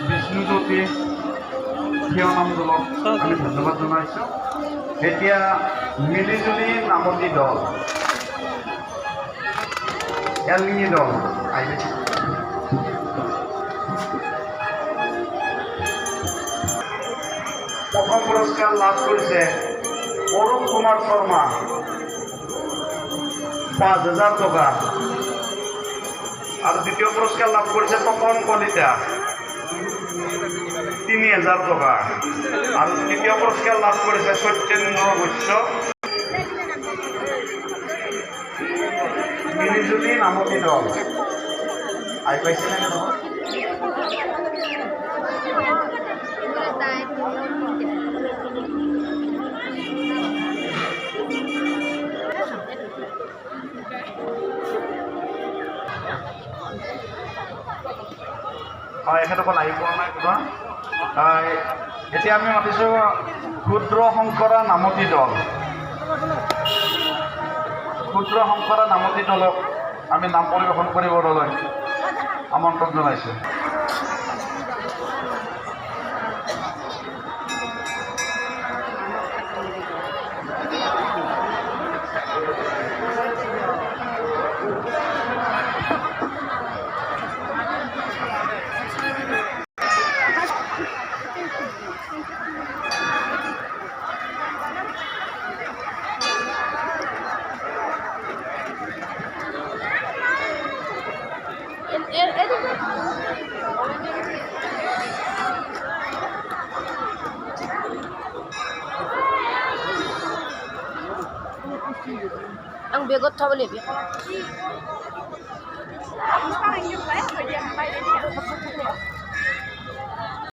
বিষ্ণুজ্যোতি থিয় নাম দলক আমি ধন্যবাদ জনাইছোঁ। এতিয়া মিলিজুলি নামতি দল এলনি দল আহিছে। প্ৰথম পুৰস্কাৰ লাভ কৰিছে অৰুণ কুমাৰ শৰ্মা ৫,০০০ টকা আৰু দ্বিতীয় পুৰস্কাৰ লাভ কৰিছে তপন কলিতা ৩,০০০ টকা আৰু তৃতীয় পুৰস্কাৰ লাভ কৰিছে সত্যেন্দ্ৰ বৈশ্য মিলিজুলি নামতি দল আহি পাইছেনে নহয়? এখেতসকল আহি পোৱা নাই কিবা। এতিয়া আমি মাতিছোঁ ক্ষুদ্ৰ শংকৰা নামতি দল। ক্ষুদ্ৰ শংকৰা নামতি দলক আমি নাম পৰিৱেশন কৰিবলৈ আমন্ত্ৰণ জনাইছোঁ। Ang bigot sa balik.